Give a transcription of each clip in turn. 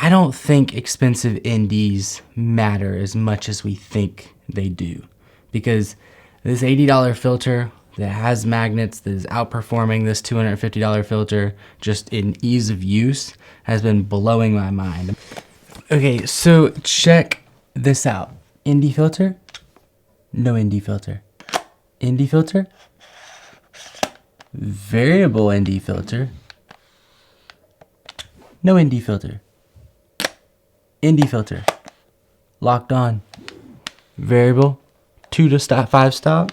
I don't think expensive NDs matter as much as we think they do, because this $80 filter that has magnets that is outperforming this $250 filter just in ease of use has been blowing my mind. Okay, so check this out. ND filter, no ND filter. ND filter, variable ND filter, no ND filter. ND filter, locked on, variable, 2 to stop, 5 stop,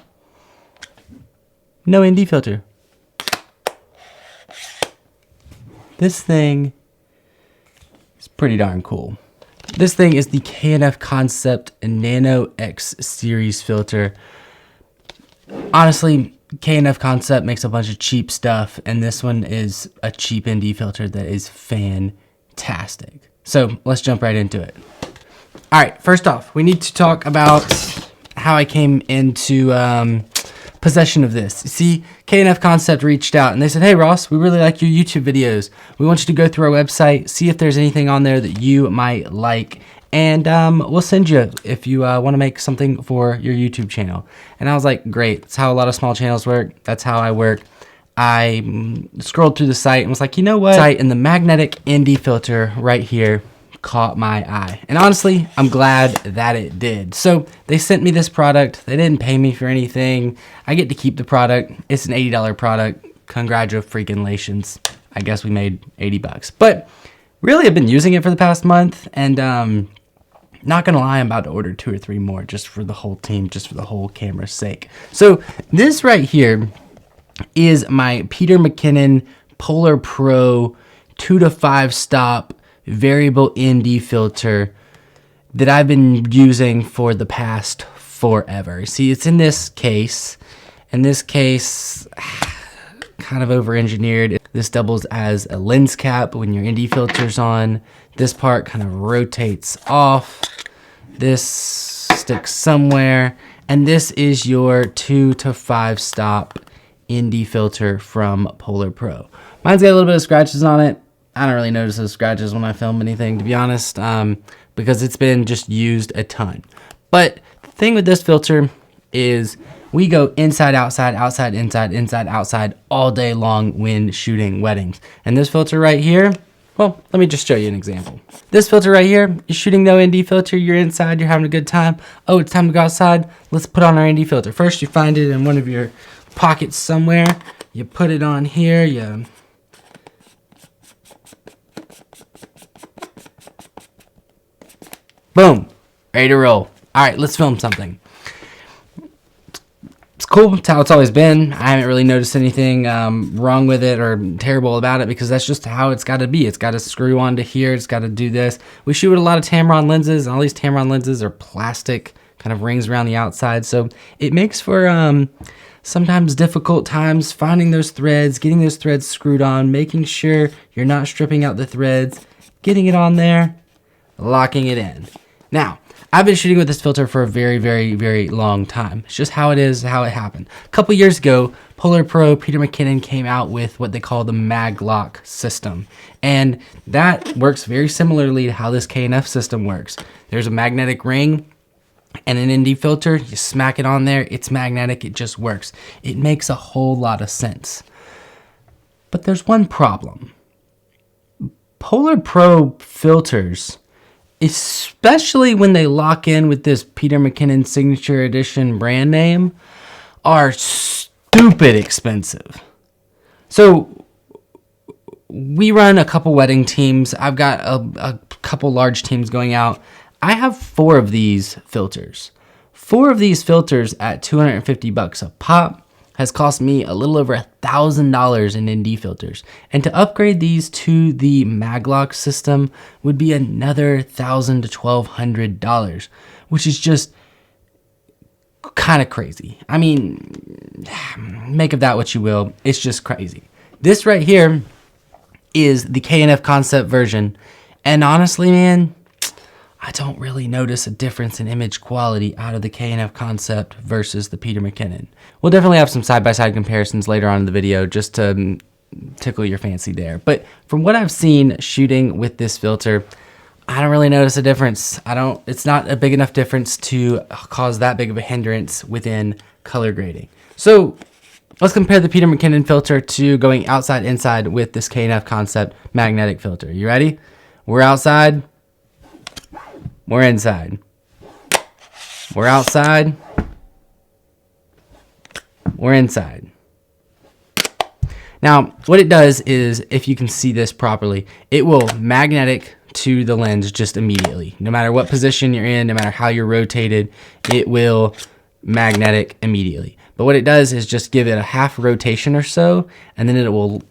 no ND filter. This thing is pretty darn cool. This thing is the K&F Concept Nano-X series filter. Honestly, K&F Concept makes a bunch of cheap stuff, and this one is a cheap ND filter that is fantastic. So let's jump right into it. All right, first off, we need to talk about how I came into possession of this. See, K&F Concept reached out and they said, hey Ross, we really like your YouTube videos. We want you to go through our website, see if there's anything on there that you might like, and we'll send you if you want to make something for your YouTube channel. And I was like, great, that's how a lot of small channels work. That's how I work. I scrolled through the site and was like, you know what? And the magnetic ND filter right here caught my eye. And honestly, I'm glad that it did. So they sent me this product. They didn't pay me for anything. I get to keep the product. It's an $80 product. Congratulations. I guess we made 80 bucks. But really, I've been using it for the past month, and not gonna lie, I'm about to order 2 or 3 more just for the whole team, just for the whole camera's sake. So this right here is my Peter McKinnon Polar Pro 2 to 5 stop variable ND filter that I've been using for the past forever. See, it's in this case, and this case kind of over-engineered. This doubles as a lens cap when your ND filter's on. This part kind of rotates off. This sticks somewhere, and this is your 2 to 5 stop ND filter from Polar Pro. Mine's got a little bit of scratches on it. I don't really notice those scratches when I film anything, to be honest, because it's been just used a ton. But the thing with this filter is we go inside, outside, outside, inside, inside, outside all day long when shooting weddings. And this filter right here, well, let me just show you an example. This filter right here, you're shooting no ND filter, you're inside, you're having a good time. Oh, it's time to go outside. Let's put on our ND filter. First, you find it in one of your pockets somewhere. You put it on here, you boom, ready to roll. All right, let's film something. It's cool. It's how it's always been. I haven't really noticed anything wrong with it or terrible about it, because that's just how it's got to be. It's got to screw onto here. It's got to do this. We shoot with a lot of Tamron lenses, and all these Tamron lenses are plastic, kind of rings around the outside. So it makes for sometimes difficult times finding those threads, getting those threads screwed on, making sure you're not stripping out the threads, getting it on there, locking it in. Now, I've been shooting with this filter for a very, very, very long time. It's just how it is, how it happened. A couple years ago, Polar Pro, Peter McKinnon came out with what they call the mag lock system. And that works very similarly to how this K&F system works. There's a magnetic ring and an ND filter. You smack it on there, it's magnetic, it just works. It makes a whole lot of sense. But there's one problem. Polar Pro filters, especially when they lock in with this Peter McKinnon Signature Edition brand name, are stupid expensive. So we run a couple wedding teams. I've got a couple large teams going out. I have 4 of these filters. 4 of these filters at $250 a pop has cost me a little over $1,000 in ND filters. And to upgrade these to the Maglock system would be another $1,000 to $1,200, which is just kind of crazy. I mean, make of that what you will. It's just crazy. This right here is the K&F Concept version. And honestly, man, I don't really notice a difference in image quality out of the K&F Concept versus the Peter McKinnon. We'll definitely have some side-by-side comparisons later on in the video just to tickle your fancy there. But from what I've seen shooting with this filter, I don't really notice a difference. It's not a big enough difference to cause that big of a hindrance within color grading. So let's compare the Peter McKinnon filter to going outside inside with this K&F Concept magnetic filter. You ready? We're outside. We're inside. We're outside. We're inside. Now, what it does is, if you can see this properly, it will magnetic to the lens just immediately. No matter what position you're in, no matter how you're rotated, it will magnetic immediately. But what it does is just give it a half rotation or so, and then it will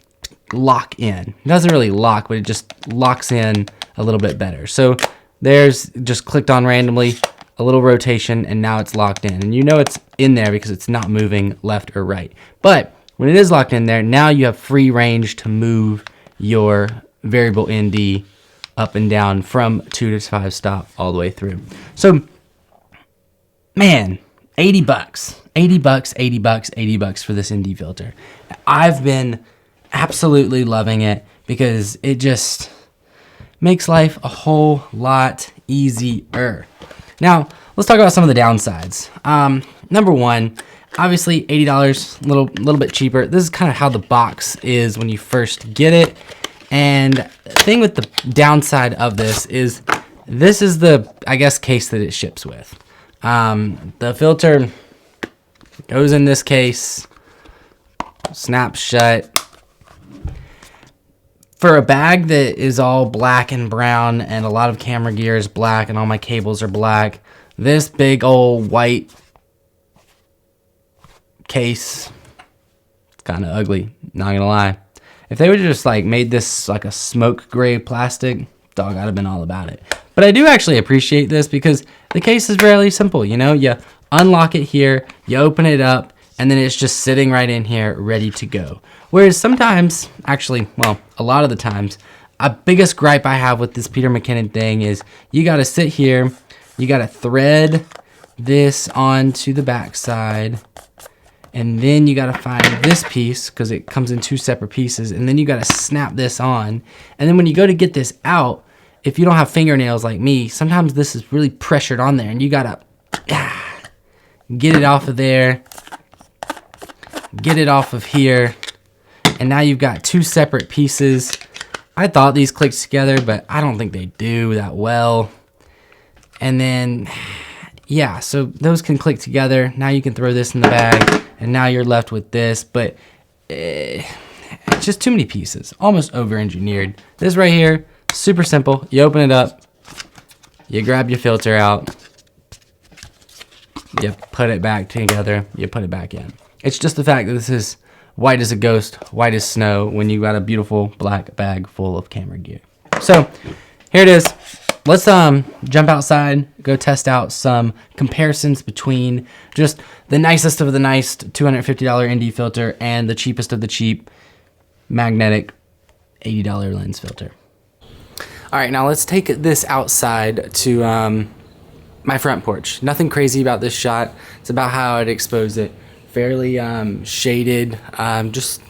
lock in. It doesn't really lock, but it just locks in a little bit better. So there's just clicked on randomly, a little rotation, and now it's locked in. And you know it's in there because it's not moving left or right. But when it is locked in there, now you have free range to move your variable ND up and down from 2 to 5 stop all the way through. So, man, 80 bucks, 80 bucks, 80 bucks, 80 bucks for this ND filter. I've been absolutely loving it because it just makes life a whole lot easier. Now, let's talk about some of the downsides. Number one, obviously $80, a little bit cheaper. This is kind of how the box is when you first get it. And the thing with the downside of this is the, I guess, case that it ships with. The filter goes in this case, snaps shut. For a bag that is all black and brown and a lot of camera gear is black and all my cables are black, this big old white case, it's kind of ugly, not gonna lie. If they would have just like made this like a smoke gray plastic, dog, I'd have been all about it. But I do actually appreciate this because the case is fairly simple. You know, you unlock it here, you open it up, and then it's just sitting right in here ready to go. Whereas sometimes, actually, well, a lot of the times, a biggest gripe I have with this Peter McKinnon thing is you gotta sit here, you gotta thread this onto the back side, and then you gotta find this piece because it comes in 2 separate pieces, and then you gotta snap this on. And then when you go to get this out, if you don't have fingernails like me, sometimes this is really pressured on there and you gotta get it off of there, get it off of here, and now you've got 2 separate pieces. I thought these clicked together, but I don't think they do that well. And then, yeah, so those can click together. Now you can throw this in the bag, and now you're left with this, but it's just too many pieces, almost over-engineered. This right here, super simple. You open it up, you grab your filter out, you put it back together, you put it back in. It's just the fact that this is white as a ghost, white as snow, when you got a beautiful black bag full of camera gear. So here it is. Let's jump outside, go test out some comparisons between just the nicest of the nice $250 ND filter and the cheapest of the cheap magnetic $80 lens filter. All right, now let's take this outside to my front porch. Nothing crazy about this shot. It's about how I'd expose it. Fairly shaded, just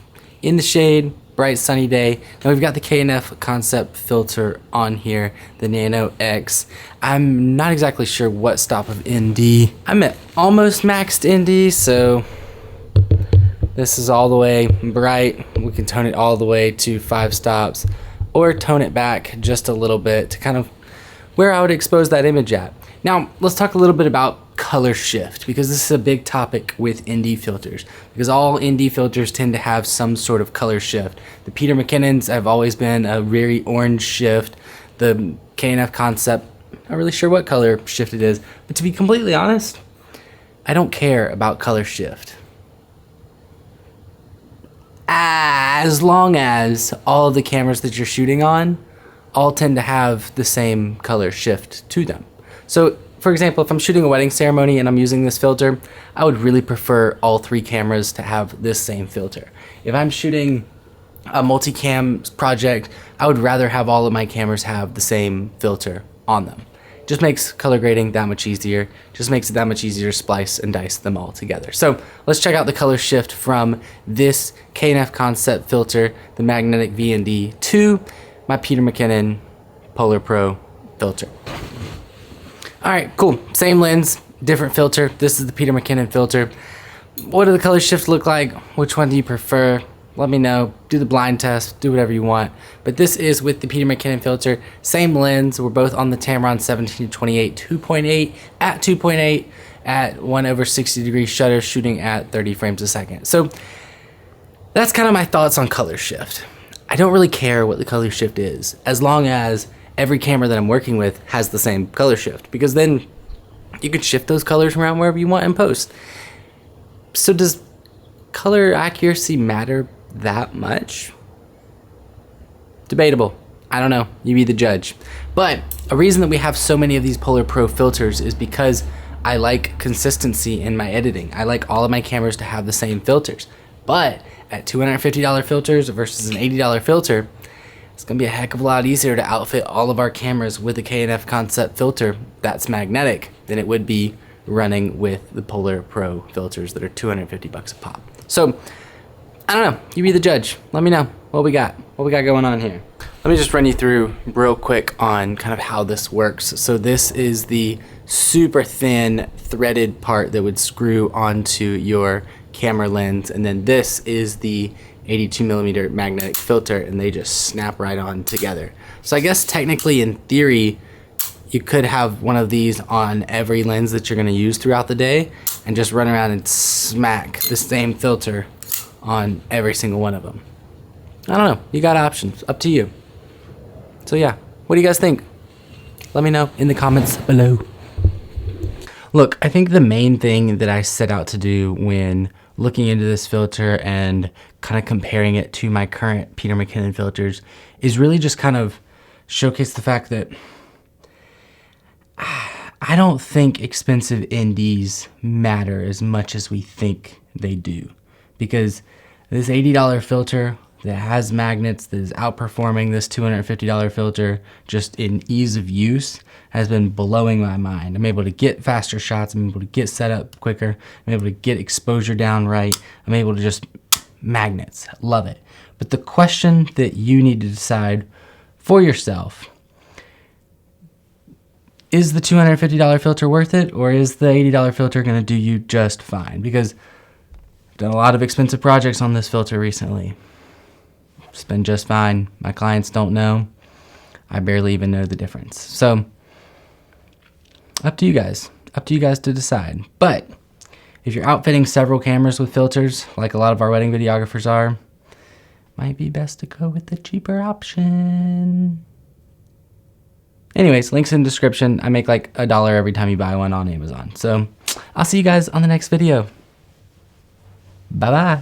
in the shade, bright sunny day. Now we've got the K&F Concept filter on here, the Nano-X. I'm not exactly sure what stop of ND. I'm at almost maxed ND, so this is all the way bright. We can tone it all the way to 5 stops or tone it back just a little bit to kind of where I would expose that image at. Now, let's talk a little bit about color shift, because this is a big topic with ND filters, because all ND filters tend to have some sort of color shift. The Peter McKinnons have always been a very orange shift. The K&F Concept, not really sure what color shift it is, but to be completely honest, I don't care about color shift. As long as all of the cameras that you're shooting on all tend to have the same color shift to them. So, for example, if I'm shooting a wedding ceremony and I'm using this filter, I would really prefer all 3 cameras to have this same filter. If I'm shooting a multicam project, I would rather have all of my cameras have the same filter on them. Just makes color grading that much easier. Just makes it that much easier to splice and dice them all together. So let's check out the color shift from this K&F Concept filter, the Magnetic VND, to my Peter McKinnon Polar Pro filter. filter. All right, cool. Same lens, different filter. This is the Peter McKinnon filter. What do the color shifts look like? Which one do you prefer? Let me know. Do the blind test. Do whatever you want. But this is with the Peter McKinnon filter. Same lens. We're both on the Tamron 17-28 2.8 at 2.8 at 1/60 shutter, shooting at 30 frames a second. So that's kind of my thoughts on color shift. I don't really care what the color shift is, as long as every camera that I'm working with has the same color shift, because then you can shift those colors around wherever you want in post. So does color accuracy matter that much? Debatable. I don't know. You be the judge. But a reason that we have so many of these Polar Pro filters is because I like consistency in my editing. I like all of my cameras to have the same filters. But at $250 filters versus an $80 filter, it's gonna be a heck of a lot easier to outfit all of our cameras with a K&F concept filter that's magnetic than it would be running with the Polar Pro filters that are $250 a pop. So, I don't know, you be the judge. Let me know what we got going on here. Let me just run you through real quick on kind of how this works. So this is the super thin threaded part that would screw onto your camera lens, and then this is the 82mm magnetic filter, and they just snap right on together. So I guess technically, in theory, you could have one of these on every lens that you're gonna use throughout the day and just run around and smack the same filter on every single one of them. I don't know, you got options, up to you. So yeah, what do you guys think? Let me know in the comments below. Look, I think the main thing that I set out to do when looking into this filter and kind of comparing it to my current Peter McKinnon filters is really just kind of showcase the fact that I don't think expensive NDs matter as much as we think they do, because this $80 filter that has magnets that is outperforming this $250 filter just in ease of use has been blowing my mind. I'm able to get faster shots, I'm able to get set up quicker, I'm able to get exposure down right, I'm able to just magnets, love it. But the question that you need to decide for yourself, is the $250 filter worth it, or is the $80 filter gonna do you just fine? Because I've done a lot of expensive projects on this filter recently. It's been just fine. My clients don't know. I barely even know the difference. So, up to you guys. Up to you guys to decide. But if you're outfitting several cameras with filters, like a lot of our wedding videographers are, might be best to go with the cheaper option. Anyways, links in the description. I make like $1 every time you buy one on Amazon. So, I'll see you guys on the next video. Bye-bye.